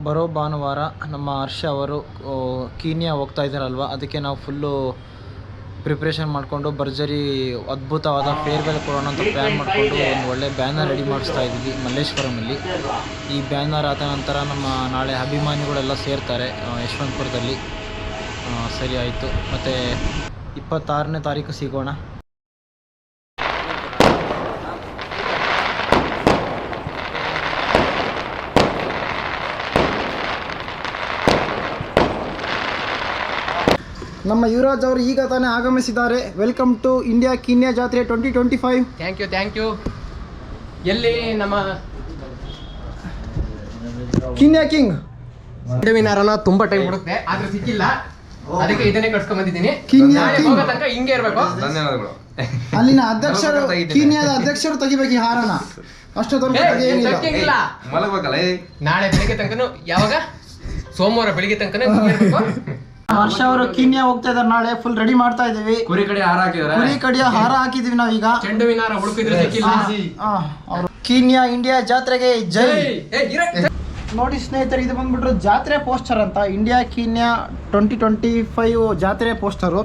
ಬರೋ ಭಾನುವಾರ ನಮ್ಮ ಹರ್ಷ ಅವರು ಕೀನ್ಯಾ ಹೋಗ್ತಾ ಇದ್ದಾರಲ್ವ, ಅದಕ್ಕೆ ನಾವು ಫುಲ್ಲು ಪ್ರಿಪ್ರೇಷನ್ ಮಾಡಿಕೊಂಡು ಭರ್ಜರಿ ಅದ್ಭುತವಾದ ಫೇರ್ವೆಲ್ ಕೊಡೋಣ ಅಂತ ಪ್ಲ್ಯಾನ್ ಮಾಡಿಕೊಂಡು ಒಂದು ಒಳ್ಳೆ ಬ್ಯಾನರ್ ರೆಡಿ ಮಾಡಿಸ್ತಾ ಇದ್ದೀವಿ ಮಲ್ಲೇಶ್ವರಮಲ್ಲಿ. ಈ ಬ್ಯಾನರ್ ಆದ ನಂತರ ನಮ್ಮ ನಾಳೆ ಅಭಿಮಾನಿಗಳೆಲ್ಲ ಸೇರ್ತಾರೆ ಯಶವಂತಪುರದಲ್ಲಿ. ಸರಿ ಆಯಿತು, ಮತ್ತು 26ನೇ ತಾರೀಕು ಸಿಗೋಣ. ನಮ್ಮ ಯುವರಾಜ್ ಅವರು ಈಗ ತಾನೇ ಆಗಮಿಸಿದ್ದಾರೆ. ವೆಲ್ಕಮ್ ಟು ಇಂಡಿಯಾ ಕೀನ್ಯಾ ಜಾತ್ರೆ 2025. Thank you. ಎಲ್ಲಿ ನಮ್ಮ ಕೀನ್ಯಾ ಕಿಂಗ್ ವಿನಾರನ ತುಂಬಾ ಟೈಮ್ ಹುಡುಕ್ತೆ, ಆದ್ರೆ ಸಿಕ್ಕಿಲ್ಲ. ಅದಕ್ಕೆ ಇದನ್ನೇ ಕಟ್ಸ್ಕೊಂಡ್ ಬಂದಿದ್ದೀನಿ. ಕೀನ್ಯಾ ಹೋಗೋ ತನಕ ಹಿಂಗೆ ಇರ್ಬೇಕು. ಧನ್ಯವಾದಗಳು. ಅಲ್ಲಿನ ಅಧ್ಯಕ್ಷರು, ಕೀನ್ಯಾದ ಅಧ್ಯಕ್ಷರು ತೆಗಿಬೇಕು ಈ ಹಾರನ. ಅಷ್ಟೊತ್ತಲ್ಲ ಮಲಗಬೇಕಲ್ಲ. ನಾಳೆ ಬೆಳಿಗ್ಗೆ ತನಕನು, ಯಾವಾಗ ಸೋಮವಾರ ಬೆಳಿಗ್ಗೆ ತನಕನೇ ಇರ್ಬೇಕು. ಹರ್ಷ ಅವರು ಕೀನ್ಯಾ ಹೋಗ್ತಾ ಇದಾರೆ, ನಾಳೆ ಫುಲ್ ರೆಡಿ ಮಾಡ್ತಾ ಇದೀವಿ. ಕುರಿ ಕಡೆ ಹಾರ ಹಾಕಿದಾರೆ. ಕುರಿ ಕಡಿಯ ಹಾರ ಹಾಕಿದೀವಿ ನಾವೀಗ. ಚೆಂಡು ವಿನಾರ ಹುಡುಕಿದ್ರೆ ಸಿಕ್ಕಿಲ್ಲ. ಕೀನ್ಯಾ ಇಂಡಿಯಾ ಜಾತ್ರೆಗೆ ಜೈ. ನೋಡಿ ಸ್ನೇಹಿತರೆ, ಇದು ಬಂದ್ಬಿಟ್ರು ಜಾತ್ರೆ ಪೋಸ್ಟರ್ ಅಂತ, ಇಂಡಿಯಾ ಕೀನ್ಯಾ 2025 ಜಾತ್ರೆ ಪೋಸ್ಟರು.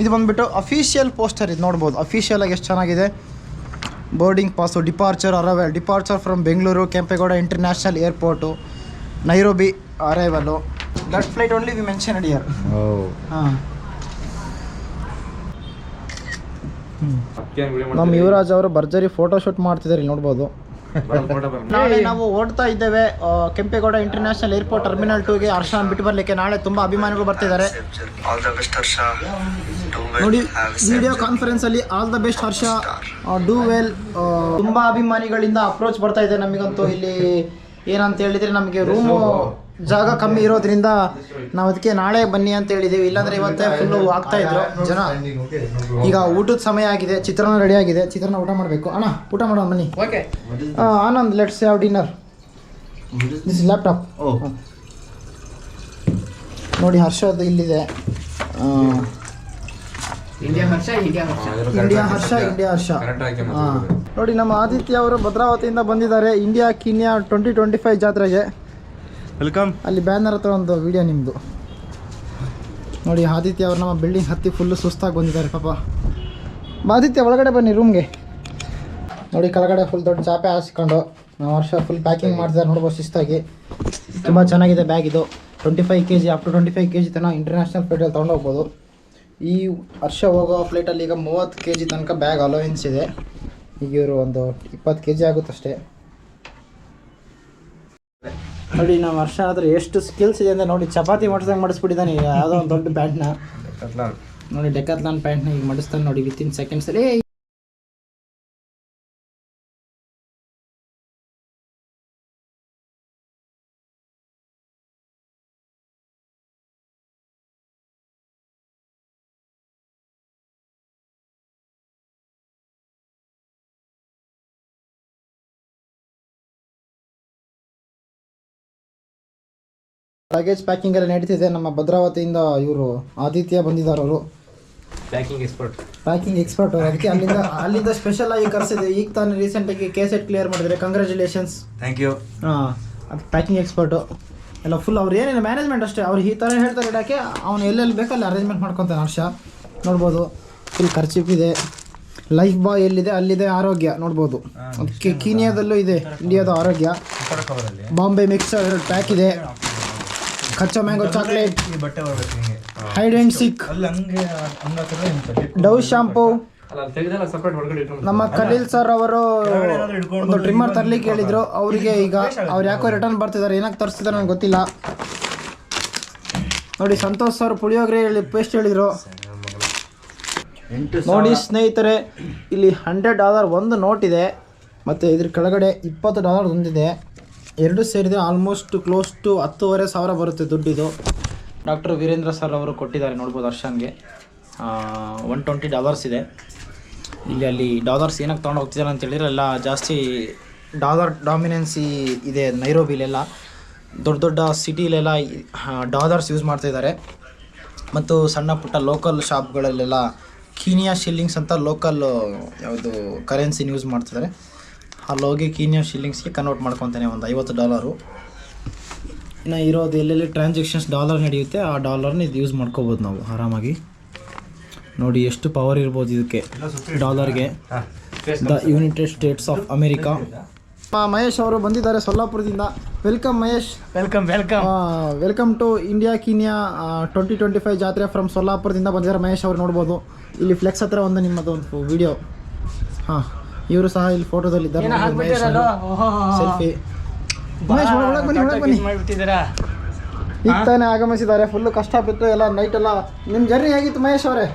ಇದು ಬಂದ್ಬಿಟ್ಟು ಅಫಿಷಿಯಲ್ ಪೋಸ್ಟರ್. ಇದು ನೋಡ್ಬೋದು ಅಫಿಷಿಯಲ್ ಆಗಿ ಎಷ್ಟು ಚೆನ್ನಾಗಿದೆ. Boarding pass, departure arrival, departure from Bengaluru Kempegowda international airport, Nairobi arrival, that flight only we mentioned here. ನಮ್ಮ ಯುವರಾಜ್ ಅವರು ಭರ್ಜರಿ ಫೋಟೋ ಶೂಟ್ ಮಾಡ್ತಿದ್ದಾರೆ, ಇಲ್ಲಿ ನೋಡ್ಬೋದು. ನಾಳೆ ನಾವು ಓಡ್ತಾ ಇದ್ದೇವೆ ಕೆಂಪೇಗೌಡ ಇಂಟರ್ನ್ಯಾಷನಲ್ ಏರ್ಪೋರ್ಟ್ ಟರ್ಮಿನಲ್ 2ಗೆ ಹರ್ಷನ ಬಿಟ್ಟು ಬರಲಿಕ್ಕೆ. ನಾಳೆ ತುಂಬ ಅಭಿಮಾನಿಗಳು ಬರ್ತಿದ್ದಾರೆ ನೋಡಿ. ವಿಡಿಯೋ ಕಾನ್ಫರೆನ್ಸ್ ಅಲ್ಲಿ all the best Harsha, do well. ತುಂಬ ಅಭಿಮಾನಿಗಳಿಂದ ಅಪ್ರೋಚ್ ಬರ್ತಾ ಇದೆ ನಮಗಂತೂ. ಇಲ್ಲಿ ಏನಂತ ಹೇಳಿದರೆ, ನಮಗೆ ರೂಮು ಜಾಗ ಕಮ್ಮಿ ಇರೋದ್ರಿಂದ ನಾವು ಅದಕ್ಕೆ ನಾಳೆ ಬನ್ನಿ ಅಂತ ಹೇಳಿದ್ದೀವಿ. ಇಲ್ಲಾಂದರೆ ಇವತ್ತೇ ಫುಲ್ಲು ಆಗ್ತಾ ಇದ್ರು ಜನ. ಈಗ ಊಟದ ಸಮಯ ಆಗಿದೆ, ಚಿತ್ರಾನ್ನ ರೆಡಿ ಆಗಿದೆ, ಚಿತ್ರಾನ್ನ ಊಟ ಮಾಡಬೇಕು. ಅಣ್ಣ ಊಟ ಮಾಡೋಣ ಬನ್ನಿ. Anand, let's have dinner. This laptop ನೋಡಿ, ಹರ್ಷದ ಇಲ್ಲಿದೆ. ಇಂಡಿಯಾ ಹರ್ಷ. ನೋಡಿ, ನಮ್ಮ ಆದಿತ್ಯ ಅವರು ಭದ್ರಾವತಿಯಿಂದ ಬಂದಿದ್ದಾರೆ ಇಂಡಿಯಾ ಕೀನ್ಯಾ 2025 ಜಾತ್ರೆಗೆ. ವೆಲ್ಕಮ್. ಅಲ್ಲಿ ಬ್ಯಾನರ್ ಹತ್ರ ಒಂದು ವಿಡಿಯೋ ನಿಮ್ಮದು ನೋಡಿ. ಆದಿತ್ಯ ಅವರು ನಮ್ಮ ಬಿಲ್ಡಿಂಗ್ ಹತ್ತಿ ಫುಲ್ಲು ಸುಸ್ತಾಗಿ ಬಂದಿದ್ದಾರೆ ಪಾಪ. ಆದಿತ್ಯ ಒಳಗಡೆ ಬನ್ನಿ ರೂಮ್ಗೆ. ನೋಡಿ, ಕೆಳಗಡೆ ಫುಲ್ ದೊಡ್ಡ ಚಾಪೆ ಹಾಸ್ಕೊಂಡು ನಾವು ವರ್ಷ ಫುಲ್ ಪ್ಯಾಕಿಂಗ್ ಮಾಡ್ತಿದ್ದಾರೆ ನೋಡ್ಬೋದು ಶಿಸ್ತಾಗಿ. ತುಂಬ ಚೆನ್ನಾಗಿದೆ ಬ್ಯಾಗ್ ಇದು. 25 kg, ಅಪ್ ಟು 25 kg ತನಕ ಇಂಟರ್ನ್ಯಾಷನಲ್ ಫ್ಲೈಟಲ್ಲಿ ತೊಗೊಂಡೋಗ್ಬೋದು. ಈ ವರ್ಷ ಹೋಗೋ ಫ್ಲೈಟಲ್ಲಿ ಈಗ 30 kg ತನಕ ಬ್ಯಾಗ್ ಅಲೋವೆನ್ಸ್ ಇದೆ. ಈಗ ಇವರು ಒಂದು 20 kg ಆಗುತ್ತಷ್ಟೇ. ನೋಡಿ, ನಮ್ಮ ವರ್ಷ ಆದರೆ ಎಷ್ಟು ಸ್ಕಿಲ್ಸ್ ಇದೆ ಅಂದರೆ ನೋಡಿ, ಚಪಾತಿ ಮಾಡಿಸ್ದಂಗೆ ಮಾಡಿಸ್ಬಿಟ್ಟಿದ್ದಾನೆ ಯಾವುದೋ ಒಂದು ದೊಡ್ಡ ಪ್ಯಾಂಟ್ನ. ನೋಡಿ, ಡೆಕಾಥ್ಲಾನ್ ಪ್ಯಾಂಟ್ನ ಈಗ ಮಾಡಿಸ್ತಾನೆ ನೋಡಿ, ವಿತಿನ್ ಸೆಕೆಂಡ್ಸಲ್ಲಿ. ಲಗೇಜ್ ಪ್ಯಾಕಿಂಗ್ ಎಲ್ಲ ನಡೀತಿದೆ. ನಮ್ಮ ಭದ್ರಾವತಿಯಿಂದ ಇವರು ಆದಿತ್ಯ ಬಂದಿದ್ದಾರೆ. ಅವರು ಪ್ಯಾಕಿಂಗ್ ಎಕ್ಸ್ಪರ್ಟ್ ಅವರು. ಅದಕ್ಕೆ ಅಲ್ಲಿಂದ ಸ್ಪೆಷಲ್ ಆಗಿ ಕರೆಸಿದೆ. ಈಗ ತಾನೇ ರೀಸೆಂಟಾಗಿ ಕೇಸೆಟ್ ಕ್ಲಿಯರ್ ಮಾಡಿದರೆ, ಕಂಗ್ರ್ಯಾಚುಲೇಷನ್ಸ್. Thank you. ಅದು ಪ್ಯಾಕಿಂಗ್ ಎಕ್ಸ್ಪರ್ಟು ಎಲ್ಲ ಫುಲ್. ಅವ್ರು ಏನೇನು ಮ್ಯಾನೇಜ್ಮೆಂಟ್ ಅಷ್ಟೇ, ಅವ್ರು ಈ ಥರ ಹೇಳ್ತಾರೆ ಇಡೋಕ್ಕೆ, ಅವನು ಎಲ್ಲೆಲ್ಲಿ ಬೇಕಲ್ಲಿ ಅರೇಂಜ್ಮೆಂಟ್ ಮಾಡ್ಕೊತಾನೆ ಹರ್ಷ. ನೋಡ್ಬೋದು, ಫುಲ್ ಖರ್ಚಿಪ್ ಇದೆ. ಲೈಫ್ ಬಾಯ್ ಎಲ್ಲಿದೆ ಅಲ್ಲಿದೆ ಆರೋಗ್ಯ ನೋಡ್ಬೋದು. ಅದಕ್ಕೆ ಕೀನ್ಯಾದಲ್ಲೂ ಇದೆ ಇಂಡಿಯಾದ ಆರೋಗ್ಯ. ಬಾಂಬೆ ಮಿಕ್ಸರ್ 2 ಪ್ಯಾಕ್ ಇದೆ. ಕಚ್ಚಾ mango chocolate, hide and seek, Dove shampoo. ನಮ್ಮ ಖಲೀಲ್ ಸರ್ ಅವರು ಒಂದು ಟ್ರಿಮ್ಮರ್ ತರಲಿಕ್ಕೆ ಹೇಳಿದ್ರು. ಅವರಿಗೆ ಈಗ ಅವ್ರು ಯಾಕೋ ರಿಟರ್ನ್ ಬರ್ತಿದ್ದಾರೆ, ಏನಕ್ಕೆ ತರಿಸ್ತಿದ್ದಾರೆ ನನಗೆ ಗೊತ್ತಿಲ್ಲ. ನೋಡಿ, ಸಂತೋಷ್ ಸರ್ ಪುಳಿಯೋಗರೆ ಪೇಸ್ಟ್ ಹೇಳಿದರು. ನೋಡಿ ಸ್ನೇಹಿತರೆ, ಇಲ್ಲಿ $100 ಒಂದು ನೋಟ್ ಇದೆ, ಮತ್ತು ಇದ್ರ ಕೆಳಗಡೆ $20 ಒಂದಿದೆ. ಎರಡು ಸೇರಿದೆ ಆಲ್ಮೋಸ್ಟ್ ಕ್ಲೋಸ್ ಟು 10,500 ಬರುತ್ತೆ ದುಡ್ಡಿದು. ಡಾಕ್ಟರ್ ವೀರೇಂದ್ರ ಸರ್ ಅವರು ಕೊಟ್ಟಿದ್ದಾರೆ ನೋಡ್ಬೋದು ಹರ್ಷನ್ಗೆ. $120 ಇದೆ. ಅಲ್ಲಿ ಡಾಲರ್ಸ್ ಏನಕ್ಕೆ ತೊಗೊಂಡು ಹೋಗ್ತಿದ್ದಾರೆ ಅಂತ ಹೇಳಿದ್ರೆ, ಎಲ್ಲ ಜಾಸ್ತಿ ಡಾಲರ್ ಡಾಮಿನೆನ್ಸಿ ಇದೆ ನೈರೋಬಿಲೆಲ್ಲ. ದೊಡ್ಡ ದೊಡ್ಡ ಸಿಟಿಲೆಲ್ಲ ಡಾಲರ್ಸ್ ಯೂಸ್ ಮಾಡ್ತಾಯಿದ್ದಾರೆ. ಮತ್ತು ಸಣ್ಣ ಪುಟ್ಟ ಲೋಕಲ್ ಶಾಪ್ಗಳಲ್ಲೆಲ್ಲ ಕೀನ್ಯಾ ಶಿಲ್ಲಿಂಗ್ಸ್ ಅಂತ ಲೋಕಲ್ ಯಾವುದು ಕರೆನ್ಸಿನ ಯೂಸ್ ಮಾಡ್ತಿದ್ದಾರೆ. ಅಲ್ಲಿ ಹೋಗಿ ಕೀನ್ಯಾ ಶಿಲ್ಲಿಂಗ್ಸ್ಗೆ ಕನ್ವರ್ಟ್ ಮಾಡ್ಕೊತಾನೆ ಒಂದು $50. ಇನ್ನು ಇರೋದು ಎಲ್ಲೆಲ್ಲಿ ಟ್ರಾನ್ಸಾಕ್ಷನ್ಸ್ ಡಾಲರ್ ನಡೆಯುತ್ತೆ ಆ ಡಾಲರ್ನ ಇದು ಯೂಸ್ ಮಾಡ್ಕೋಬೋದು ನಾವು ಆರಾಮಾಗಿ. ನೋಡಿ ಎಷ್ಟು ಪವರ್ ಇರ್ಬೋದು ಇದಕ್ಕೆ ಡಾಲರ್ಗೆ. The United States of America. Mahesh ಅವರು ಬಂದಿದ್ದಾರೆ ಸೊಲ್ಲಾಪುರದಿಂದ. Welcome Mahesh. Welcome to India Kenya 2025 ಜಾತ್ರೆ ಫ್ರಮ್ ಸೊಲ್ಲಾಪುರದಿಂದ ಬಂದಿದ್ದಾರೆ ಮಹೇಶ್ ಅವರು. ನೋಡ್ಬೋದು ಇಲ್ಲಿ ಫ್ಲೆಕ್ಸ್ ಹತ್ರ ಒಂದು ನಿಮ್ಮದು ಒಂದು ವಿಡಿಯೋ. ಹಾಂ, ಇವರು ಸಹ ಇಲ್ಲಿ ಫೋಟೋದಲ್ಲಿದ್ದಾರೆ. ಸೆಲ್ಫಿ. ಮಹೇಶ್ ಒಳಗೆ ಬನ್ನಿ. ಈಗ ತಾನೇ ಆಗಮಿಸಿದ್ದಾರೆ. ಫುಲ್ಲು ಕಷ್ಟ ಬಿತ್ತು ಎಲ್ಲ ನೈಟ್ ಎಲ್ಲ. ನಿಮ್ಮ ಜರ್ನಿ ಹೇಗಿತ್ತು ಮಹೇಶ್ ಅವರೇ?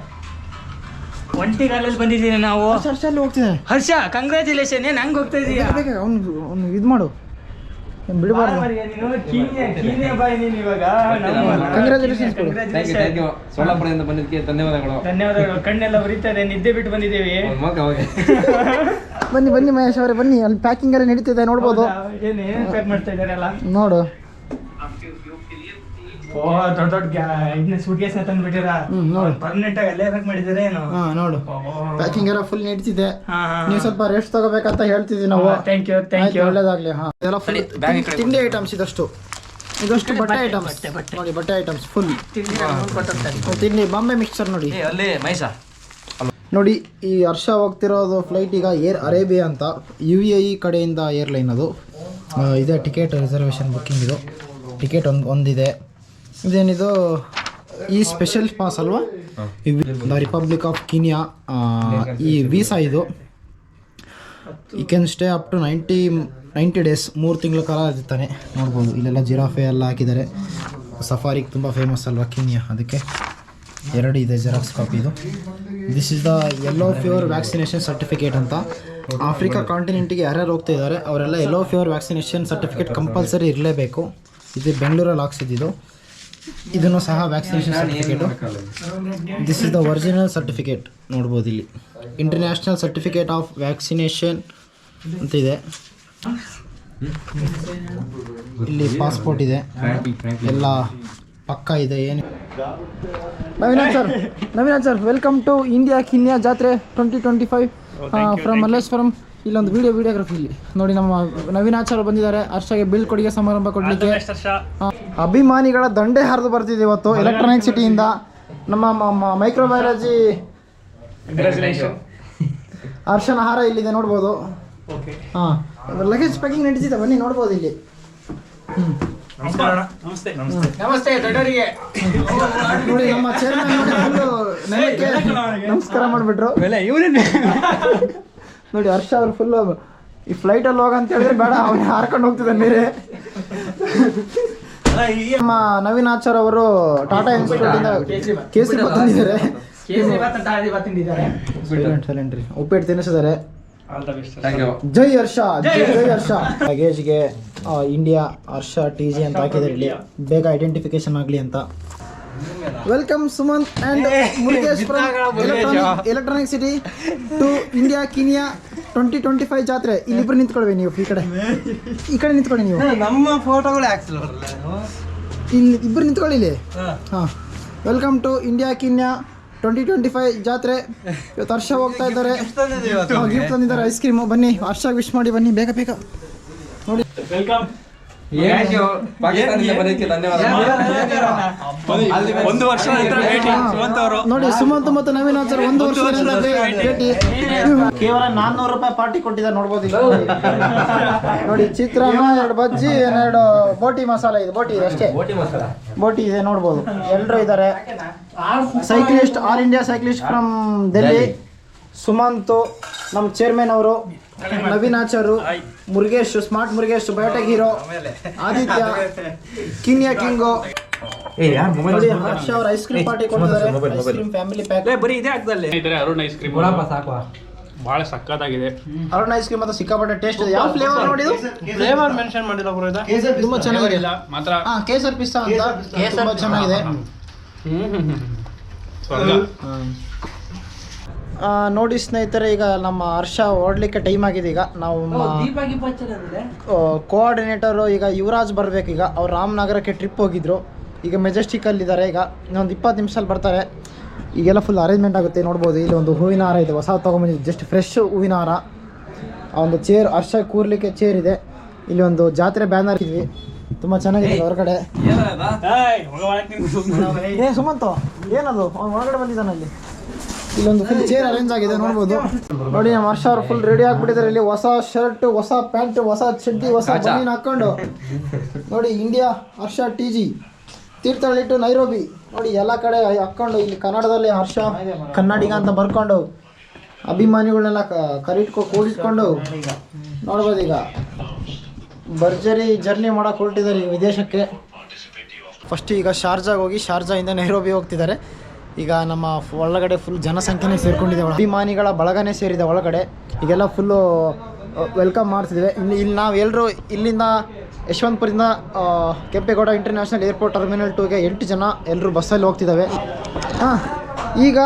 ಒಂಟಿಗಾಲಲ್ಲಿ ಬಂದಿದ್ದೀನಿ ನಾವು. ಚರ್ಚಲ್ಲಿ ಹೋಗ್ತಿದೆ. ಹರ್ಷ, ಕಂಗ್ರ್ಯಾಚುಲೇಷನ್. ಏನು ಹಂಗೆ ಹೋಗ್ತಾ ಇದೀಯಾ? ಅವ್ನು ಇದು ಮಾಡು, ಬಿಡಬಾರ್ದು. ಕಂಗ್ರ್ಯಾಚುಲೇಷನ್ಸ್. ಸೋಲಾಪುರದಿಂದ ಬಂದಿದ್ದಕ್ಕೆ ಧನ್ಯವಾದಗಳು. ಧನ್ಯವಾದಗಳು. ಕಣ್ಣೆಲ್ಲ ಉರಿತಾರೆ, ನಿದ್ದೆ ಬಿಟ್ಟು ಬಂದಿದ್ದೀವಿ. ಬನ್ನಿ ಬನ್ನಿ ಮಹೇಶ್ ಅವರೇ ಬನ್ನಿ. ಅಲ್ಲಿ ಪ್ಯಾಕಿಂಗ್ ಎಲ್ಲ ನಡೀತಿದೆ ನೋಡ್ಬೋದು. ಏನೇನು ಪ್ಯಾಕ್ ಮಾಡ್ತಾ ಇದ್ದಾರಲ್ಲ ನೋಡು. ದೊಡ್ಡ ದೊಡ್ಡ ಇದನ್ನ ಸೂಟ್ ಕೇಸ್ನ ತಂದ್ಬಿಟ್ಟಿರ. ನೋಡು ಪರ್ಮನೆಂಟ್ ಆಗಿ ಅಲ್ಲೇ ಪ್ಯಾಕ್ ಮಾಡಿದ್ದಾರೆ ಏನು. ನೋಡು ಪ್ಯಾಕಿಂಗ್ ಎಲ್ಲ ಫುಲ್ ನಡೀತಿದೆ. ನೀವು ಸ್ವಲ್ಪ ರೆಸ್ಟ್ ತಗೋಬೇಕಂತ ಹೇಳ್ತಿದ್ವಿ ನಾವು. Thank you. ಒಳ್ಳೇದಾಗ್ಲಿ. ಹಾ, ಇದೆಲ್ಲ ಫುಲ್ ತಿಂಡಿ ಐಟಮ್ಸ್. ಇದಷ್ಟು ಬಟ್ಟೆ ಐಟಮ್ಸ್ ನೋಡಿ. ಬಟ್ಟೆ ಐಟಮ್ಸ್ ಫುಲ್ ತಿಂಡಿ. ಬಾಂಬೆ ಮಿಕ್ಸ್ಚರ್ ನೋಡಿ. ನೋಡಿ ಈ ಹರ್ಷ ಹೋಗ್ತಿರೋದು ಫ್ಲೈಟ್ ಈಗ ಏರ್ ಅರೇಬಿಯಾ ಅಂತ, UAE ಕಡೆಯಿಂದ ಏರ್ಲೈನ್ ಅದು. ಇದೆ ಟಿಕೆಟ್ ರಿಸರ್ವೇಷನ್ ಬುಕ್ಕಿಂಗ್. ಇದು ಟಿಕೆಟ್ ಒಂದಿದೆ. ಇದೇನಿದು ಈ ಸ್ಪೆಷಲ್ ಪಾಸ್ ಅಲ್ವಾ? The Republic of Kenya. ಈ ವೀಸಾ ಇದು. You can stay up to 90 days. 3 ತಿಂಗಳ ಕಾಲ ಇರ್ತಾನೆ. ನೋಡ್ಬೋದು ಇಲ್ಲೆಲ್ಲ ಜಿರಾಫೆ ಎಲ್ಲ ಹಾಕಿದ್ದಾರೆ. ಸಫಾರಿಗೆ ತುಂಬ ಫೇಮಸ್ ಅಲ್ವಾ ಕೀನ್ಯಾ, ಅದಕ್ಕೆ 2 ಇದೆ ಜೆರಾಕ್ಸ್ ಕಾಪಿ. ಇದು this is the yellow fever vaccination certificate ಅಂತ. ಆಫ್ರಿಕಾ ಕಾಂಟಿನೆಂಟಿಗೆ ಯಾರ್ಯಾರು ಹೋಗ್ತಾ ಇದ್ದಾರೆ ಅವರೆಲ್ಲ yellow fever vaccination certificate compulsory ಇರಲೇಬೇಕು. ಇದು ಬೆಂಗಳೂರಲ್ಲಿ ಹಾಕ್ಸಿದ್ದು. ಇದನ್ನು ಸಹ vaccination certificate. This is the original certificate. ನೋಡ್ಬೋದು ಇಲ್ಲಿ ಇಂಟರ್ನ್ಯಾಷನಲ್ ಸರ್ಟಿಫಿಕೇಟ್ ಆಫ್ ವ್ಯಾಕ್ಸಿನೇಷನ್ ಅಂತಿದೆ. ಇಲ್ಲಿ ಪಾಸ್ಪೋರ್ಟ್ ಇದೆ, ಎಲ್ಲ ಪಕ್ಕ ಇದೆ. ಏನು Naveen sir welcome to India Kenya ಜಾತ್ರೆ 2025 ಫ್ರಮ್ ಮಲ್ಲೇಶ್ವರಂ. ಇಲ್ಲೊಂದು ವಿಡಿಯೋಗ್ರಫಿ. ಇಲ್ಲಿ ನೋಡಿ ನಮ್ಮ ನವೀನಾಚಾರ್ಯ ಬಂದಿದ್ದಾರೆ. ಹರ್ಷಗೆ ಬೀಳ್ಕೊಡುಗೆ ಸಮಾರಂಭ ಕೊಡಲಿಕ್ಕೆ. ಅಭಿಮಾನಿಗಳ ದಂಡೆ ಹರಿದು ಬರ್ತಿದೆ ಇವತ್ತು ಎಲೆಕ್ಟ್ರಾನಿಕ್ ಸಿಟಿಯಿಂದ. ನಮ್ಮ ಮೈಕ್ರೋಬಯಾಲಜಿ ಹರ್ಷನ ಹಾರ ಇಲ್ಲಿದೆ ನೋಡ್ಬೋದು. ಹಾಂ, ಲಗೇಜ್ ಪ್ಯಾಕಿಂಗ್ ನಡೀತಿದೆ. ಬನ್ನಿ ನೋಡ್ಬೋದು ಇಲ್ಲಿ. ನಮಸ್ತೆ ದೊಡ್ಡವರಿಗೆ. ನೋಡಿ ನಮ್ಮ ಚೇರ್ಮನ್ ನಮಸ್ಕಾರ ಮಾಡಿಬಿಟ್ರು. ನೋಡಿ ಹರ್ಷ ಅವ್ರು ಫುಲ್ಲು ಈ ಫ್ಲೈಟಲ್ಲಿ ಹೋಗಂತ ಹೇಳಿದ್ರೆ ಬೇಡ, ಅವನು ಹಾರ್ಕೊಂಡು ಹೋಗ್ತಿದ್ದಾನೆ ಬೇರೆ. ನಮ್ಮ ನವೀನ್ ಆಚಾರ್ ಅವರು ಟಾಟಾ ಇನ್ಸ್ಟಿಟ್ಯೂಟಿಂದ ಕೇಸರಿ ಬಂದಿದ್ದಾರೆ. ಸೈಲೆಂಟ್ರಿ ಉಪ್ಪಿಟ್ಟು ತಿನ್ನಿಸಿದ್ದಾರೆ. ಜೈ ಹರ್ಷ, ಜೈ ಹರ್ಷ. ಲಗೇಜ್ಗೆ ಇಂಡಿಯಾ ಹರ್ಷ TG ಅಂತ ಹಾಕಿದ್ದಾರೆ. ಇಲ್ಲಿ ಬೇಗ ಐಡೆಂಟಿಫಿಕೇಶನ್ ಆಗಲಿ ಅಂತ. Welcome Sumanth and Murugesh from electronic city to India Kenya 2025 ಜಾತ್ರೆ. ಇಲ್ಲಿಬ್ರು ನಿಂತ್ಕೊಳ್ವಿ ನೀವು. ಈ ಕಡೆ ನಿಂತ್ಕೊಳ್ಳಿ ನೀವು. ನಮ್ಮ ಫೋಟೋಗಳು ಇಲ್ಲಿ ಇಬ್ಬರು ನಿಂತ್ಕೊಳ್ಳಿ ಇಲ್ಲಿ. ಹಾಂ, ವೆಲ್ಕಮ್ ಟು ಇಂಡಿಯಾ ಕೀನ್ಯಾ 2025 ಜಾತ್ರೆ. ಇವತ್ತು ಹರ್ಷ ಹೋಗ್ತಾ ಇದ್ದಾರೆ. ಗಿಫ್ಟ್ ತಂದಿದ್ದಾರೆ, ಐಸ್ ಕ್ರೀಮು. ಬನ್ನಿ ಹರ್ಷ ವಿಶ್ ಮಾಡಿ ಬನ್ನಿ ಬೇಗ ಬೇಗ. ನೋಡಿ ವೆಲ್ಕಮ್. ಪಾಕಿಸ್ತಾನದಿಂದ ಬಂದಿದ್ದಕ್ಕೆ ಧನ್ಯವಾದ. ಒಂದು ವರ್ಷ ಸುಮಂತ್ ಅವರು. ನೋಡಿ ಸುಮಂತ್ ಮತ್ತು ನವೀನ್ ಆಚಾರ್ 1 ವರ್ಷದಿಂದ ಭೇಟಿ. ಕೇವಲ 400 ರೂಪಾಯಿ ಪಾರ್ಟಿ ಕೊಟ್ಟಿದ್ದಾರೆ. ನೋಡ್ಬೋದು ಇಲ್ಲಿ ನೋಡಿ. ಚಿತ್ರಾನ್ನ, 2 ಬಜ್ಜಿ, 2 ಬೋಟಿ ಮಸಾಲೆ. ಇದು ಬೋಟಿ ಇದೆ ಅಷ್ಟೇ. ಬೋಟಿ ಇದೆ ನೋಡ್ಬೋದು. ಎಲ್ಲರೂ ಇದ್ದಾರೆ. Cyclist, all India cyclist from Delhi. Sumanth ನಮ್ಮ ಚೇರ್ಮನ್ ಅವರು, Naveen Achar, Murugesh, smart Murugesh, biotech hero, Aditya, Kenya king. Harsha ಅವ್ರ ಐಸ್ ಕ್ರೀಮ್ ಪಾರ್ಟಿ ಕೊಟ್ಟಿದ್ದಾರೆ. Ice cream family pack. ಬರೀ ಇದೆ ಆಗ್ದಲ್ಲಿ ಅರುಣ್ ಐಸ್ ಕ್ರೀಮ್ ಬಹಳ ಸಕ್ಕತ್ತಾಗಿದೆ. ಅರುಣ್ ಐಸ್ ಕ್ರೀಮ್ ಮತ್ತು ಸಿಕ್ಕಾಪಟ್ಟೆ ಟೇಸ್ಟ್ ಇದೆ. ಯಾವ ಫ್ಲೇವರ್ ನೋಡಿದ್ದು? ಫ್ಲೇವರ್ ಮೆನ್ಷನ್ ಮಾಡಿಲ್ಲ ಬ್ರೋ. ಇದು ತುಂಬಾ ಚೆನ್ನಾಗಿದೆ ಮಾತ್ರ. ಕೇಸರ್ ಪಿಸ್ತಾ ಅಂತ ತುಂಬಾ ಚೆನ್ನಾಗಿದೆ. ನೋಡಿ ಸ್ನೇಹಿತರೆ, ಈಗ ನಮ್ಮ ಹರ್ಷ ಓಡಲಿಕ್ಕೆ ಟೈಮ್ ಆಗಿದೆ. ಈಗ ನಾವು ಕೋಆರ್ಡಿನೇಟರು ಈಗ ಯುವರಾಜ್ ಬರಬೇಕು. ಈಗ ಅವ್ರು ರಾಮನಗರಕ್ಕೆ ಟ್ರಿಪ್ ಹೋಗಿದ್ರು. ಈಗ ಮೆಜೆಸ್ಟಿಕಲ್ಲಿದ್ದಾರೆ. ಈಗ ಇನ್ನೊಂದು 20 ನಿಮಿಷದಲ್ಲಿ ಬರ್ತಾರೆ. ಈಗೆಲ್ಲ ಫುಲ್ ಅರೇಂಜ್ಮೆಂಟ್ ಆಗುತ್ತೆ. ನೋಡ್ಬೋದು ಇಲ್ಲಿ ಒಂದು ಹೂವಿನ ಹಾರ ಇದೆ, ಹೊಸ ತೊಗೊಂಬಂದಿದ್ದು, ಜಸ್ಟ್ ಫ್ರೆಶ್ ಹೂವಿನ ಹಾರ. ಆ ಒಂದು ಚೇರ್, ಹರ್ಷ ಕೂರ್ಲಿಕ್ಕೆ ಚೇರ್ ಇದೆ. ಇಲ್ಲಿ ಒಂದು ಜಾತ್ರೆ ಬ್ಯಾನರ್ ಇದ್ವಿ. ತುಂಬ ಚೆನ್ನಾಗಿದೆ ಹೊರಗಡೆ. ಏ ಸುಮಂತು ಏನದು ಅವ್ನು ಒಳಗಡೆ ಬಂದಿದ್ದಾನೆ ಅಲ್ಲಿ. ಇಲ್ಲೊಂದು ಫುಲ್ ಚೇರ್ ಅರೇಂಜ್ ಆಗಿದೆ ನೋಡ್ಬೋದು. ನೋಡಿ ನಮ್ಮ ಹರ್ಷ ಅವ್ರು ಫುಲ್ ರೆಡಿ ಆಗಿಬಿಟ್ಟಿದ್ದಾರೆ. ಇಲ್ಲಿ ಹೊಸ ಶರ್ಟ್, ಹೊಸ ಪ್ಯಾಂಟ್, ಹೊಸ ಚಡ್ಡಿ, ಹೊಸ ಬನೀನ್ ಹಾಕೊಂಡು ನೋಡಿ India Harsha TG Thirthahalli to Nairobi ನೋಡಿ ಎಲ್ಲ ಕಡೆ ಹಾಕ್ಕೊಂಡು ಇಲ್ಲಿ ಕನ್ನಡದಲ್ಲಿ ಹರ್ಷ ಕನ್ನಡಿಗ ಅಂತ ಬರ್ಕೊಂಡು ಅಭಿಮಾನಿಗಳನ್ನೆಲ್ಲ ಕೂಡಿಟ್ಕೊಂಡು ನೋಡ್ಬೋದು. ಈಗ ಭರ್ಜರಿ ಜರ್ನಿ ಮಾಡೋಕೆ ಹೊರಟಿದ್ದಾರೆ ವಿದೇಶಕ್ಕೆ. ಫಸ್ಟ್ ಈಗ ಶಾರ್ಜಾಗೆ ಹೋಗಿ ಶಾರ್ಜಾಯಿಂದ ನೈರೋಬಿ ಹೋಗ್ತಿದ್ದಾರೆ. ಈಗ ನಮ್ಮ ಒಳಗಡೆ ಫುಲ್ ಜನಸಂಖ್ಯೆನೇ ಸೇರ್ಕೊಂಡಿದೆ, ಅಭಿಮಾನಿಗಳ ಬಳಗನೇ ಸೇರಿದೆ ಒಳಗಡೆ. ಈಗೆಲ್ಲ ಫುಲ್ಲು ವೆಲ್ಕಮ್ ಮಾಡ್ತಿದ್ದೇವೆ. ಇಲ್ಲಿ ನಾವು ಎಲ್ಲರೂ ಇಲ್ಲಿಂದ ಯಶವಂತಪುರದಿಂದ ಕೆಂಪೇಗೌಡ ಇಂಟರ್ನ್ಯಾಷನಲ್ ಏರ್ಪೋರ್ಟ್ ಟರ್ಮಿನಲ್ 2ಗೆ 8 ಜನ ಎಲ್ಲರೂ ಬಸ್ಸಲ್ಲಿ ಹೋಗ್ತಿದ್ದಾವೆ. ಈಗ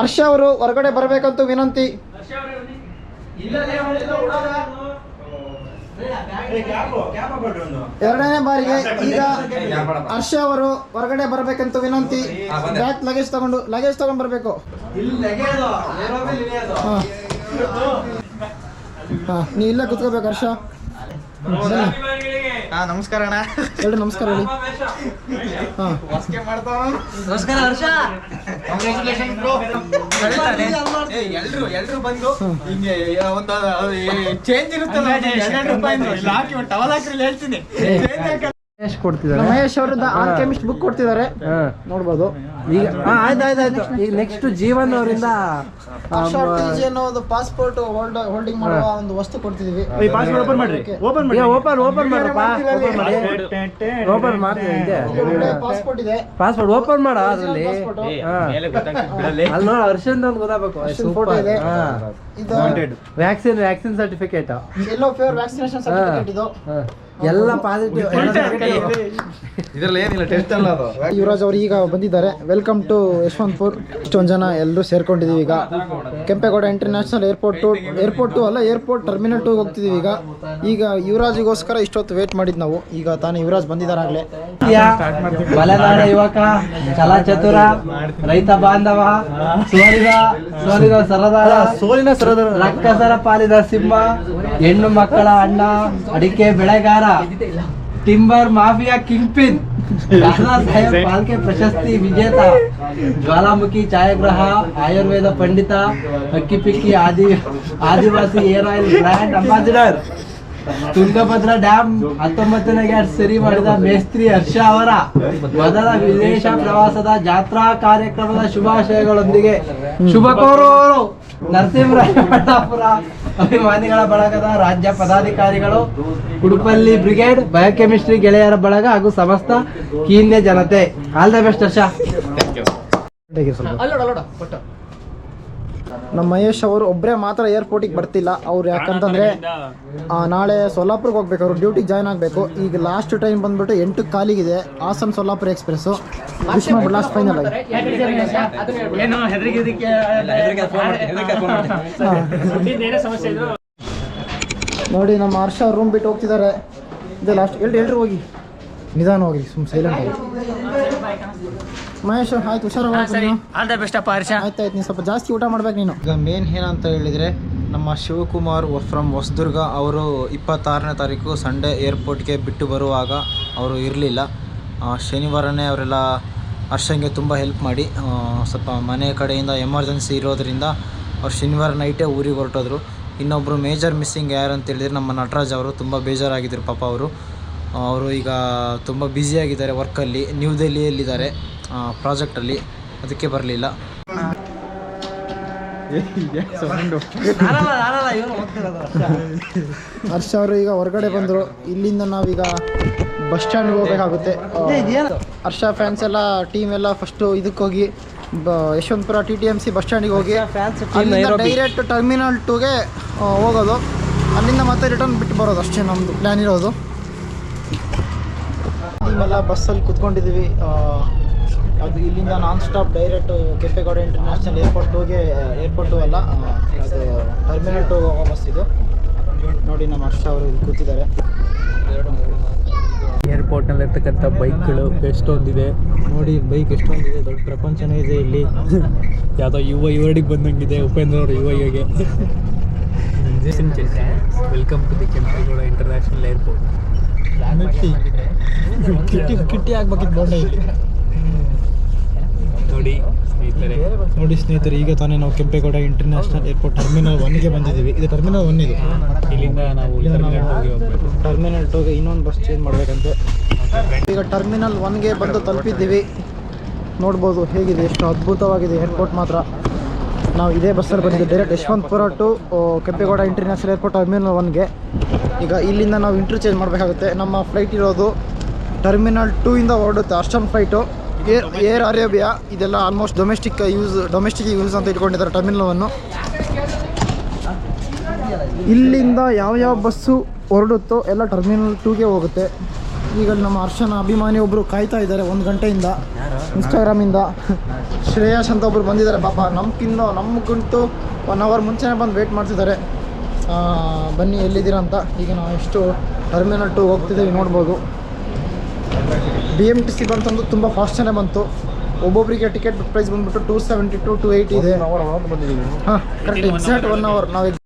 ಹರ್ಷ ಅವರು ಹೊರಗಡೆ ಬರಬೇಕಂತೂ ವಿನಂತಿ. ಎರಡನೇ ಬಾರಿಗೆ ಈಗ ಹರ್ಷ ಅವರು ಹೊರಗಡೆ ಬರಬೇಕಂತ ವಿನಂತಿ. ಬ್ಯಾಗ್ ಲಗೇಜ್ ತಗೊಂಡು ಬರಬೇಕು. ನೀವು ಇಲ್ಲೇ ಕುತ್ಕೋಬೇಕು ಹರ್ಷ. ನಮಸ್ಕಾರ ಅಣ್ಣ. ಎರಡು ನಮಸ್ಕಾರ ಹೇಳಿ. ನಮಸ್ಕಾರ ಹರ್ಷ. ಎಲ್ರು ಬಂದು ಹಿಂಗೆ ಒಂದು ಚೇಂಜ್ ಇರುತ್ತಲ್ಲ, ಹೇಳ್ತೀನಿ. ಮಹೇಶ್ ಅವ್ರದ್ದು ಆಲ್ಕೆಮಿಸ್ಟ್ ಬುಕ್ ಕೊಡ್ತಿದ್ದಾರೆ ನೋಡ್ಬೋದು. ಈಗ ಆಯ್ತು. ಈಗ ನೆಕ್ಸ್ಟ್ ಜೀವನ್ ಅವರಿಂದ ಅನ್ನೋದು ಪಾಸ್ಪೋರ್ಟ್ ಹೋಲ್ಡಿಂಗ್ ಮಾಡುವ ಒಂದು ವಸ್ತು ಕೊಡ್ತಿದೀವಿ. ಓಪನ್ ಮಾಡ್ತೀನಿ. ಪಾಸ್ಪೋರ್ಟ್ ಇದೆ, ಪಾಸ್ಪೋರ್ಟ್ ಓಪನ್ ಮಾಡ. ಅದ್ರಲ್ಲಿ ಅಲ್ಲಿ ನೋಡ ಹರ್ಷನ್ ಒಂದು ಗೊತ್ತಾಗಬೇಕು. ಫೋಟೋ ಇದೆ. ಇದು ವ್ಯಾಕ್ಸಿನ್ ಸರ್ಟಿಫಿಕೇಟ್, ಎಲ್ಲೋ ಫೇವರ್ ವ್ಯಾಕ್ಸಿನೇಷನ್ ಸರ್ಟಿಫಿಕೇಟ್. ಇದು ಎಲ್ಲ ಪಾಸಿಟಿವ್. ಇದರಲ್ಲಿ ಏನಿಲ್ಲ, ಟೆಸ್ಟ್ ಅಲ್ಲ ಅದು. ಯುವರಾಜ್ ಅವರು ಈಗ ಬಂದಿದ್ದಾರೆ. Welcome to Yeshwanthpur. ಇಷ್ಟೊಂದು ಜನ ಎಲ್ಲರೂ ಸೇರ್ಕೊಂಡಿದ್ದೀವಿ. ಈಗ ಕೆಂಪೇಗೌಡ ಇಂಟರ್ನ್ಯಾಷನಲ್ ಏರ್ಪೋರ್ಟ್ ಅಲ್ಲ, ಏರ್ಪೋರ್ಟ್ ಟರ್ಮಿನಲ್ 2 ಹೋಗ್ತಿದ್ದೀವಿ. ಈಗ ಯುವರಾಜಿಗೋಸ್ಕರ ಇಷ್ಟೊತ್ತು ವೇಟ್ ಮಾಡಿದ್ದು ನಾವು. ಈಗ ತಾನೇ ಯುವರಾಜ್ ಬಂದಿದ್ದಾರೆ ಆಗಲೇ. ಬಲನಾಡ ಯುವಕ, ಚಲಚತುರ, ರೈತ ಬಾಂಧವ, ಸೋಲಿನ ಸರದಾರ, ರಕ್ಕಸರ ಪಾಲಿದ ಸಿಂಹ, ಹೆಣ್ಣು ಮಕ್ಕಳ ಅಣ್ಣ, ಅಡಿಕೆ ಬೆಳೆಗಾರ, timber mafia kingpin, Dada Saheb Phalke ಪ್ರಶಸ್ತಿ ವಿಜೇತ, ಜ್ವಾಲಾಮುಖಿ ಛಾಯಾಗ್ರಹ, ಆಯುರ್ವೇದ ಪಂಡಿತ, Hakki Pikki adivasi air oil brand ambassador, Tungabhadra dam 19ನೇ ಗೇಟ್ ಸರಿ ಮಾಡಿದ ಮೇಸ್ತ್ರಿ ಹರ್ಷ ಅವರ ಮೊದಲ ವಿದೇಶ ಪ್ರವಾಸದ ಜಾತ್ರಾ ಕಾರ್ಯಕ್ರಮದ ಶುಭಾಶಯಗಳೊಂದಿಗೆ ಶುಭ ಕೋರುವವರು ನರಸಿಂಹರಾಯಪಟ್ಟಾಪುರ ಅಭಿಮಾನಿಗಳ ಬಳಗದ ರಾಜ್ಯ ಪದಾಧಿಕಾರಿಗಳು, ಉಡುಪಲ್ಲಿ ಬ್ರಿಗೇಡ್, ಬಯೋಕೆಮಿಸ್ಟ್ರಿ ಗೆಳೆಯರ ಬಳಗ ಹಾಗೂ ಸಮಸ್ತ ಕೀನ್ಯ ಜನತೆ. ಆಲ್ ದ ಬೆಸ್ಟ್ ಹರ್ಷ. ನಮ್ಮ ಮಹೇಶ್ ಅವರು ಒಬ್ಬರೇ ಮಾತ್ರ ಏರ್ಪೋರ್ಟಿಗೆ ಬರ್ತಿಲ್ಲ. ಅವ್ರು ಯಾಕಂತಂದರೆ ನಾಳೆ ಸೊಲ್ಲಾಪುರ್ಗೆ ಹೋಗ್ಬೇಕು, ಅವರು ಡ್ಯೂಟಿಗೆ ಜಾಯ್ನ್ ಆಗಬೇಕು. ಈಗ ಲಾಸ್ಟ್ ಟೈಮ್ ಬಂದ್ಬಿಟ್ಟು 8 ಕಾಲಿಗಿದೆ Hassan Solapur express. Last final ಆಗಿ ನೋಡಿ ನಮ್ಮ ಹರ್ಷ ರೂಮ್ ಬಿಟ್ಟು ಹೋಗ್ತಿದ್ದಾರೆ. ಇದು ಲಾಸ್ಟ್. ಎಲ್ರು ಹೋಗಿ ನಿಧಾನ ಹೋಗಿ, ಸೈಲೆಂಟ್ ಆಗಿ. ಮಹೇಶ್ ಆಯ್ತು, ಹುಷಾರಾಗಿ. ಆಲ್ ದ ಬೆಸ್ಟ್ ಅಪ್ಪ ಹರ್ಷ. ಆಯ್ತು, ನೀನು ಸ್ವಲ್ಪ ಜಾಸ್ತಿ ಊಟ ಮಾಡ್ಬೇಕು ನೀನು. ಈಗ ಮೇನ್ ಏನಂತ ಹೇಳಿದರೆ, ನಮ್ಮ ಶಿವಕುಮಾರ್ ಫ್ರಮ್ ಹೊಸದುರ್ಗ ಅವರು 26ನೇ ತಾರೀಕು ಸಂಡೇ ಏರ್ಪೋರ್ಟ್ಗೆ ಬಿಟ್ಟು ಬರುವಾಗ ಅವರು ಇರಲಿಲ್ಲ. ಶನಿವಾರನೇ ಅವರೆಲ್ಲ ಹರ್ಷಂಗೆ ತುಂಬ ಹೆಲ್ಪ್ ಮಾಡಿ, ಸ್ವಲ್ಪ ಮನೆ ಕಡೆಯಿಂದ ಎಮರ್ಜೆನ್ಸಿ ಇರೋದರಿಂದ ಅವ್ರು ಶನಿವಾರ ನೈಟೇ ಊರಿಗೆ ಹೊರಟೋದ್ರು. ಇನ್ನೊಬ್ಬರು ಮೇಜರ್ ಮಿಸ್ಸಿಂಗ್ ಯಾರು ಅಂತ ಹೇಳಿದರೆ ನಮ್ಮ ನಟರಾಜ್ ಅವರು. ತುಂಬ ಬೇಜಾರಾಗಿದ್ದರು ಪಾಪ ಅವರು ಈಗ ತುಂಬ ಬ್ಯುಸಿಯಾಗಿದ್ದಾರೆ ವರ್ಕಲ್ಲಿ. ನ್ಯೂ ದೆಹಲಿಯಲ್ಲಿದ್ದಾರೆ ಪ್ರಾಜೆಕ್ಟಲ್ಲಿ, ಅದಕ್ಕೆ ಬರಲಿಲ್ಲ. ಹರ್ಷ ಅವರು ಈಗ ಹೊರಗಡೆ ಬಂದರು. ಇಲ್ಲಿಂದ ನಾವೀಗ ಬಸ್ ಸ್ಟ್ಯಾಂಡ್ಗೆ ಹೋಗಬೇಕಾಗುತ್ತೆ. ಹರ್ಷ ಫ್ಯಾನ್ಸ್ ಎಲ್ಲ ಟೀಮ್ ಎಲ್ಲ ಫಸ್ಟು ಇದಕ್ಕೆ ಹೋಗಿ ಯಶವಂತಪುರ TTMC ಬಸ್ ಸ್ಟ್ಯಾಂಡಿಗೆ ಹೋಗಿ ಡೈರೆಕ್ಟ್ ಟರ್ಮಿನಲ್ 2ಗೆ ಹೋಗೋದು. ಅಲ್ಲಿಂದ ಮತ್ತೆ ರಿಟರ್ನ್ ಬಿಟ್ಟು ಬರೋದು, ಅಷ್ಟೇ ನಮ್ಮದು ಪ್ಲ್ಯಾನ್ ಇರೋದು. ಟೀಮೆಲ್ಲ ಬಸ್ಸಲ್ಲಿ ಕುತ್ಕೊಂಡಿದ್ದೀವಿ. ಅದು ಇಲ್ಲಿಂದ non stop direct Kempegowda international airport ಅಲ್ಲ, ಅದು ಟರ್ಮಿನಲ್ 2 ಹೋಗೋ ಬಸ್ ಇದು. ನೋಡಿ ನಮ್ಮ ಹರ್ಷ ಅವರು ಇಲ್ಲಿ ಕೂತಿದ್ದಾರೆ. ಏರ್ಪೋರ್ಟ್ನಲ್ಲಿ ಇರ್ತಕ್ಕಂಥ ಬೈಕ್ಗಳು ಎಷ್ಟೊಂದಿದೆ ನೋಡಿ, ಬೈಕ್ ಎಷ್ಟೊಂದಿದೆ, ದೊಡ್ಡ ಪ್ರಪಂಚನೇ ಇದೆ ಇಲ್ಲಿ. ಯಾವುದೋ ಯುವಡಿಗೆ ಬಂದಂಗಿದೆ ಉಪೇಂದ್ರ ಅವರು ಯುವಗೆ. Welcome to the Kempegowda international airport. ಕಿಟ್ಟಿ ಆಗ್ಬೇಕಿತ್ತು ಬೋಂಡ ಇಲ್ಲಿ. ನೋಡಿ ಸ್ನೇಹಿತರೆ, ಈಗ ತಾನೇ ನಾವು ಕೆಂಪೇಗೌಡ ಇಂಟರ್ನ್ಯಾಷನಲ್ ಏರ್ಪೋರ್ಟ್ ಟರ್ಮಿನಲ್ 1ಗೆ ಬಂದಿದ್ದೀವಿ. ಇದು ಟರ್ಮಿನಲ್ 1 ಇದು. ಇಲ್ಲಿಂದ ನಾವು ಟರ್ಮಿನಲ್ 2ಗೆ ಇನ್ನೊಂದು ಬಸ್ ಚೇಂಜ್ ಮಾಡಬೇಕಂತೆ. ಈಗ ಟರ್ಮಿನಲ್ 1ಗೆ ಬಂದು ತಲುಪಿದ್ದೀವಿ. ನೋಡ್ಬೋದು ಹೇಗಿದೆ, ಎಷ್ಟು ಅದ್ಭುತವಾಗಿದೆ ಏರ್ಪೋರ್ಟ್ ಮಾತ್ರ. ನಾವು ಇದೇ ಬಸ್ಸಲ್ಲಿ ಬಂದಿದ್ದೀವಿ direct Yeshwanthpur to Kempegowda international airport terminal 1ಗೆ. ಈಗ ಇಲ್ಲಿಂದ ನಾವು ಇಂಟರ್ಚೇಂಜ್ ಮಾಡಬೇಕಾಗುತ್ತೆ. ನಮ್ಮ ಫ್ಲೈಟ್ ಇರೋದು ಟರ್ಮಿನಲ್ 2ಇಂದ ಹೊರಡುತ್ತೆ ಅಷ್ಟೊಂದು ಫ್ಲೈಟು. ಏರ್ ಅರೇಬಿಯಾ ಇದೆಲ್ಲ ಆಲ್ಮೋಸ್ಟ್ ಡೊಮೆಸ್ಟಿಕ್ ಯೂಸ್ ಅಂತ ಇಟ್ಕೊಂಡಿದ್ದಾರೆ ಟರ್ಮಿನಲ್ 1. ಇಲ್ಲಿಂದ ಯಾವ ಬಸ್ಸು ಹೊರಡುತ್ತೋ ಎಲ್ಲ ಟರ್ಮಿನಲ್ 2ಗೆ ಹೋಗುತ್ತೆ. ಈಗ ನಮ್ಮ ಹರ್ಷನ ಅಭಿಮಾನಿ ಒಬ್ಬರು ಕಾಯ್ತಾ ಇದ್ದಾರೆ 1 ಗಂಟೆಯಿಂದ ಇನ್ಸ್ಟಾಗ್ರಾಮಿಂದ. ಶ್ರೇಯಸ್ ಅಂತ ಒಬ್ಬರು ಬಂದಿದ್ದಾರೆ ಪಾಪ, ನಮಗಿಂತೂ 1 ಅವರ್ ಮುಂಚೆನೇ ಬಂದು ವೇಟ್ ಮಾಡ್ತಿದ್ದಾರೆ. ಬನ್ನಿ ಎಲ್ಲಿದ್ದೀರಾ ಅಂತ. ಈಗ ನಾವು ಎಷ್ಟು ಟರ್ಮಿನಲ್ 2 ಹೋಗ್ತಿದ್ದೀವಿ ನೋಡ್ಬೋದು. BMTC ಬಂತಂದು ತುಂಬ ಫಾಸ್ಟೇ ಬಂತು. ಒಬ್ಬೊಬ್ಬರಿಗೆ ಟಿಕೆಟ್ ಪ್ರೈಸ್ ಬಂದುಬಿಟ್ಟು 270 to 280 ಇದೆ. ಹಾಂ ಕರೆಕ್ಟ್, ಎಕ್ಸಾಕ್ಟ್ 1 ಅವರ್. ನಾವು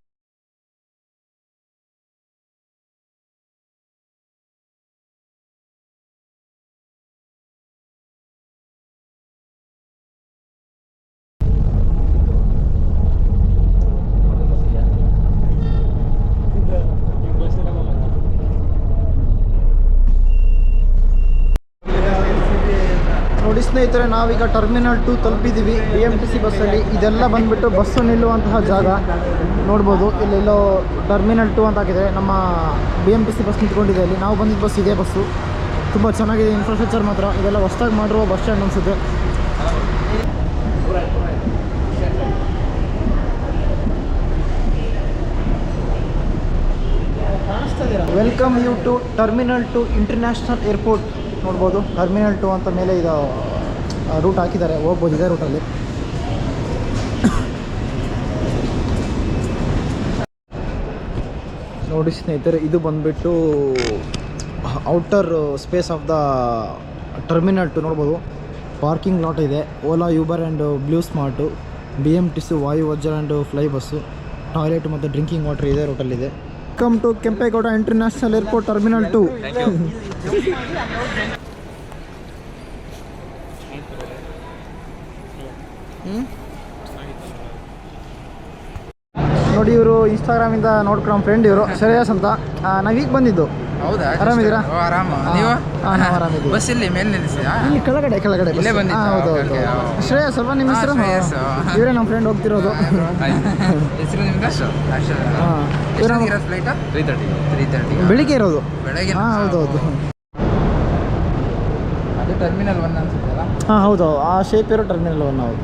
ನೋಡಿ ಸ್ನೇಹಿತರೆ, ನಾವೀಗ ಟರ್ಮಿನಲ್ 2 ತಲುಪಿದ್ದೀವಿ BMTC ಬಸ್ಸಲ್ಲಿ. ಇದೆಲ್ಲ ಬಂದುಬಿಟ್ಟು ಬಸ್ಸು ನಿಲ್ಲುವಂತಹ ಜಾಗ ನೋಡ್ಬೋದು. ಇಲ್ಲೆಲ್ಲೋ ಟರ್ಮಿನಲ್ 2 ಅಂತ ಹಾಕಿದೆ. ನಮ್ಮ BMTC ಬಸ್ ನಿಂತ್ಕೊಂಡಿದೆ ಅಲ್ಲಿ. ನಾವು ಬಂದಿದ್ದ ಬಸ್ ಇದೇ ಬಸ್ಸು. ತುಂಬ ಚೆನ್ನಾಗಿದೆ ಇನ್ಫ್ರಾಸ್ಟ್ರಕ್ಚರ್ ಮಾತ್ರ. ಇದೆಲ್ಲ ಹೊಸದಾಗಿ ಮಾಡಿರುವ ಬಸ್ ಸ್ಟ್ಯಾಂಡ್ ಅನಿಸುತ್ತೆ. Welcome you to terminal 2 international airport. ನೋಡ್ಬೋದು ಟರ್ಮಿನಲ್ 2 ಅಂತ ಮೇಲೆ ಇದು ರೂಟ್ ಹಾಕಿದ್ದಾರೆ, ಹೋಗ್ಬೋದು ಇದೇ ರೂಟಲ್ಲಿ. ನೋಡಿ ಸ್ನೇಹಿತರೆ, ಇದು ಬಂದುಬಿಟ್ಟು outer space of the terminal 2 ನೋಡ್ಬೋದು. ಪಾರ್ಕಿಂಗ್ ಲಾಟ್ ಇದೆ. Ola, Uber and blue smart, BMTC, Vayu Vajra and fly bus, toilet ಮತ್ತು ಡ್ರಿಂಕಿಂಗ್ ವಾಟರ್ ಇದೇ ರೂಟಲ್ಲಿದೆ. Welcome to Kempegowda international airport terminal 2. ನೋಡಿ, ಇವರು ಇನ್ಸ್ಟಾಗ್ರಾಮಿಂದ ನೋಡ್ಕೊಂಡು ನಮ್ಮ ಫ್ರೆಂಡ್ ಇವರು ಶ್ರೇಯಸ್ ಅಂತ. ನಾವೀಗ ಬಂದಿದ್ದು. ಹೌದಾ? ಆರಾಮಿದ್ದೀರಾ? ಆರಾಮ. ನೀವು? ಹಾಂ, ನಾವು ಆರಾಮಿದ್ದೀವಿ. ಬಸ್ ಇಲ್ಲಿ ಮೇಲೆ ನಿಲ್ಲಿಸಿಯಾ? ಇಲ್ಲಿ ಕೆಳಗಡೆ ಇಲ್ಲೇ ಬಂದಿದ್ದಾ? ಹೌದು ಓಕೆ, ಓಕೆ. ಶ್ರೇಯಸ್ ಅಲ್ವಾ ನಿಮ್ಮ ಹೆಸರು? ಶ್ರೇಯಸ್. ಇವರೇ ನಮ್ಮ ಫ್ರೆಂಡ್ ಹೋಗ್ತಿರೋದು. ಹೆಸರು ನಿಮ್ದು? ಹಾಂ, ಇರೋ ಫ್ಲೈಟ್ 3:30 ಬೆಳಿಗ್ಗೆ ಇರೋದು. ಬೆಳಗ್ಗೆ. ಹಾಂ, ಹೌದೌದು. ಅದು ಟರ್ಮಿನಲ್ 1 ಅನ್ಸುತ್ತಲ್ಲ? ಹಾಂ, ಹೌದು. ಆ ಶೇಪ್ ಇರೋ ಟರ್ಮಿನಲ್ 1. ಹೌದು,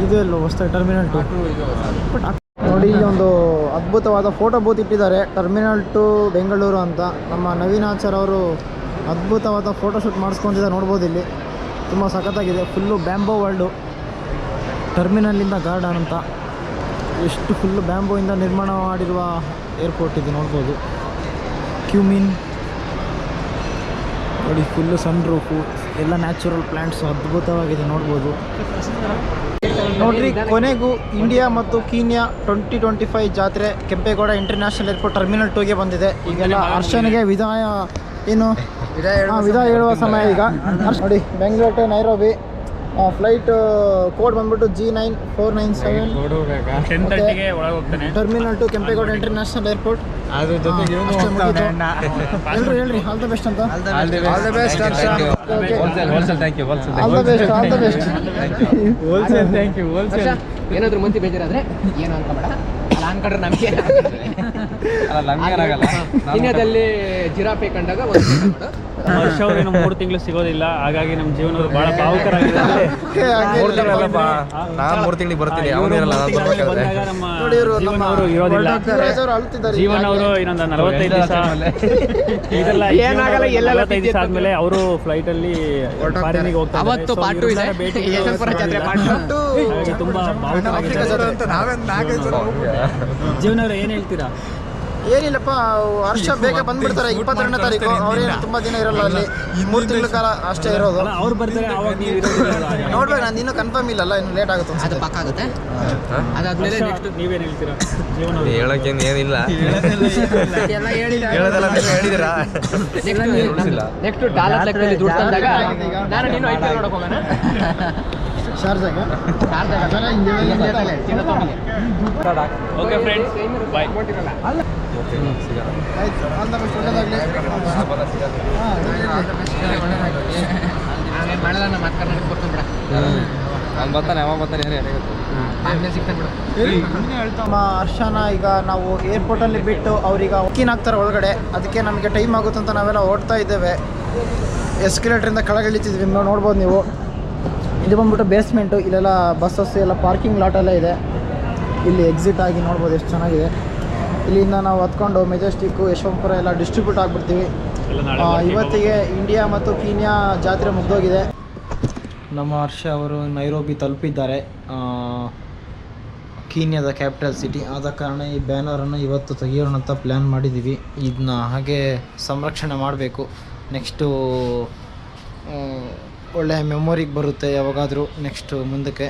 ಇದು ಎಲ್ಲ ಹೊಸ್ದಾಗಿ ಟರ್ಮಿನಲ್ 2. ಬಟ್ ನೋಡಿ, ಇಲ್ಲಿ ಒಂದು ಅದ್ಭುತವಾದ ಫೋಟೋ ಬೂತ್ ಇಟ್ಟಿದ್ದಾರೆ, ಟರ್ಮಿನಲ್ 2 ಬೆಂಗಳೂರು ಅಂತ. ನಮ್ಮ ನವೀನಾಚಾರ್ ಅವರು ಅದ್ಭುತವಾದ ಫೋಟೋಶೂಟ್ ಮಾಡಿಸ್ಕೊಂಡಿದ್ದಾರೆ. ನೋಡ್ಬೋದು ಇಲ್ಲಿ ತುಂಬ ಸಖತ್ತಾಗಿದೆ. Full bamboo world. ಟರ್ಮಿನಲ್ಲಿಂದ ಗಾರ್ಡನ್ ಅಂತ ಎಷ್ಟು ಫುಲ್ಲು ಬ್ಯಾಂಬೋಯಿಂದ ನಿರ್ಮಾಣ ಮಾಡಿರುವ ಏರ್ಪೋರ್ಟ್ ಇದು ನೋಡ್ಬೋದು. ಕ್ಯೂಮಿನ್ ನೋಡಿ, ಫುಲ್ಲು ಸನ್ ರೂಫು, ಎಲ್ಲ ನ್ಯಾಚುರಲ್ ಪ್ಲ್ಯಾಂಟ್ಸು ಅದ್ಭುತವಾಗಿದೆ ನೋಡ್ಬೋದು. ನೋಡ್ರಿ, ಕೊನೆಗೂ ಇಂಡಿಯಾ ಮತ್ತು ಕೀನ್ಯಾ 2025 ಜಾತ್ರೆ ಕೆಂಪೇಗೌಡ ಇಂಟರ್ನ್ಯಾಷನಲ್ ಏರ್ಪೋರ್ಟ್ ಟರ್ಮಿನಲ್ 2ಗೆ ಬಂದಿದೆ. ಈಗೆಲ್ಲ ಹರ್ಷನಿಗೆ ವಿದಾಯ ಹೇಳುವ ಸಮಯ ಈಗ. ನೋಡಿ, Bengaluru to Nairobi flight code ಬಂದ್ಬಿಟ್ಟು G9497. Terminal 2 Kempegowda international airport. ಎಲ್ಲರೂ ಹೇಳ್ರಿ ಆಲ್ ದ ಬೆಸ್ಟ್ ಅಂತ. All the best Harsha. All the best. ಏನಾದರೂ ಮಂದಿ ಬೇಜಾರಾದ್ರೆ ಏನು ಅನ್ಕೋಬೇಡ, ಅಲ್ಲ ಅನ್ಕೊಂಡ್ರೆ ನಮಗೆ ಕೀನ್ಯಾದಲ್ಲಿ ಜಿರಾಫೆ ಕಂಡಾಗ ವರ್ಷ ಅವ್ರೇನು 3 ತಿಂಗಳು ಸಿಗೋದಿಲ್ಲ. ಹಾಗಾಗಿ ನಮ್ಮ ಜೀವನವರು ಬಹಳ ಭಾವುಕರಾಗಿದ್ದಾರೆ. 3 ತಿಂಗಳಿಗೆ ಬರ್ತೀನಿ. ಬಂದಾಗ ನಮ್ಮ ಜೀವನವರು ಇರೋದಿಲ್ಲ. ಜೀವನವರು ಇನ್ನೊಂದು 45 ದಿವಸ ಇದೆಲ್ಲ ಏನಾಗಲ್ಲ. 45 ದಿವಸ ಆದ್ಮೇಲೆ ಅವರು ಫ್ಲೈಟ್ ಅಲ್ಲಿ ಫಾರಿನಿಗೆ ಹೋಗ್ತಾರೆ. ಅವತ್ತು ಪಾರ್ಟ್ 2 ಇದೆ. ತುಂಬಾ ಭಾವುಕರಾಗಿದ್ದಾರೆ. ಜೀವನವರು ಏನ್ ಹೇಳ್ತೀರಾ? ಏನಿಲ್ಲಪ್ಪ, ಹರ್ಷ ಬೇಗ ಬಂದ್ಬಿಡ್ತಾರೆ 22ನೇ ತಾರೀಕು. ಅವ್ರೇನು ತುಂಬ ದಿನ ಇರಲ್ಲ ಅಲ್ಲಿ, 3 ತಿಂಗಳ ಕಾಲ ಅಷ್ಟೇ ಇರೋದು. ಅವ್ರು ಬರ್ತಾರೆ, ಅವಾಗ ನೀವು ಇರೋದಿಲ್ಲ. ನೋಡ್ಬೇಕು, ನಾನು ಇನ್ನೂ ಕನ್ಫರ್ಮ್ ಇಲ್ಲಲ್ಲ, ಇನ್ನು ಲೇಟ್ ಆಗುತ್ತೆ ಅದು ಅನ್ಸುತ್ತೆ. ಪಕ್ಕ ಆಗುತ್ತೆ. ಅದಾದ್ಮೇಲೆ ನೆಕ್ಸ್ಟ್ ನೀವೇನು ಹೇಳ್ತೀರಾ ಜೀವನ ಅವ್ರು? ಹೇಳಕ್ಕೇನು ಏನಿಲ್ಲ, ಎಲ್ಲ ಹೇಳಿದ ಹೇಳೋದೆಲ್ಲ ನೀವು ಹೇಳಿದಿರಾ. ನೆಕ್ಸ್ಟ್ ಡಾಲರ್ ಲೆಕ್ಕದಲ್ಲಿ ದುಡ್ಡು ತಂದಾಗ ನಾನು ನೀನು ಐಪಿಎಲ್ ನೋಡಕ್ ಹೋಗೋಣ. ಶಾರ್ಜಾಗ ಓಕೆ ಫ್ರೆಂಡ್ಸ್, ಬಾಯ್. ಆಯ್ತು, ಆಲ್ ದ ಬೆಸ್ಟ್, ಒಳ್ಳೆದಾಗಲಿ. ಮಾಡಲ್ಲ, ನಮ್ಮ ಮಾತು ಕರ್ನಾಟಕ ಕೊಡ್ತೀನಿ ಬಿಡ. ಅವ್ನು ಬರ್ತಾನೆ, ಯಾವಾಗ ಬರ್ತಾನೆ ಏನು ಹೇಳಿ. ಆಮೇಲೆ ಸಿಗ್ತಾನೆ ಬಿಡು. ನಮ್ಮ ಹರ್ಷನ ಈಗ ನಾವು ಏರ್ಪೋರ್ಟಲ್ಲಿ ಬಿಟ್ಟು ಅವ್ರೀಗ ಬುಕ್ಕಿಂಗ್ ಆಗ್ತಾರೆ ಒಳಗಡೆ. ಅದಕ್ಕೆ ನಮಗೆ ಟೈಮ್ ಆಗುತ್ತೆ ಅಂತ ನಾವೆಲ್ಲ ಓಡ್ತಾ ಇದ್ದೇವೆ. ಎಸ್ಕಲೇಟ್ರಿಂದ ಕೆಳಗೆ ಇಳಿತಿದ್ವಿ, ನೋಡ್ಬೋದು ನೀವು. ಇದು ಬಂದ್ಬಿಟ್ಟು ಬೇಸ್ಮೆಂಟು. ಇಲ್ಲೆಲ್ಲ ಬಸ್ಸಸ್ ಎಲ್ಲ ಪಾರ್ಕಿಂಗ್ ಲಾಟೆಲ್ಲ ಇದೆ. ಇಲ್ಲಿ ಎಕ್ಸಿಟ್ ಆಗಿ ನೋಡ್ಬೋದು ಎಷ್ಟು ಚೆನ್ನಾಗಿದೆ. ಇಲ್ಲಿಂದ ನಾವು ಹತ್ಕೊಂಡು ಮೆಜೆಸ್ಟಿಕ್ಕು, ಯಶವಂತಪುರ ಎಲ್ಲ ಡಿಸ್ಟ್ರಿಬ್ಯೂಟ್ ಆಗಿಬಿಡ್ತೀವಿ. ಇವತ್ತಿಗೆ ಇಂಡಿಯಾ ಮತ್ತು ಕೀನ್ಯಾ ಜಾತ್ರೆ ಮುಗ್ದೋಗಿದೆ. ನಮ್ಮ ಹರ್ಷ ಅವರು ನೈರೋಬಿ ತಲುಪಿದ್ದಾರೆ, ಕೀನ್ಯಾದ ಕ್ಯಾಪಿಟಲ್ ಸಿಟಿ. ಆದ ಕಾರಣ ಈ ಬ್ಯಾನರನ್ನು ಇವತ್ತು ತೆಗಿಯೋಣ ಅಂತ ಪ್ಲ್ಯಾನ್ ಮಾಡಿದ್ದೀವಿ. ಇದನ್ನ ಹಾಗೆ ಸಂರಕ್ಷಣೆ ಮಾಡಬೇಕು. ನೆಕ್ಸ್ಟು ಒಳ್ಳೆಯ ಮೆಮೊರಿಗೆ ಬರುತ್ತೆ ಯಾವಾಗಾದರೂ ನೆಕ್ಸ್ಟು ಮುಂದಕ್ಕೆ.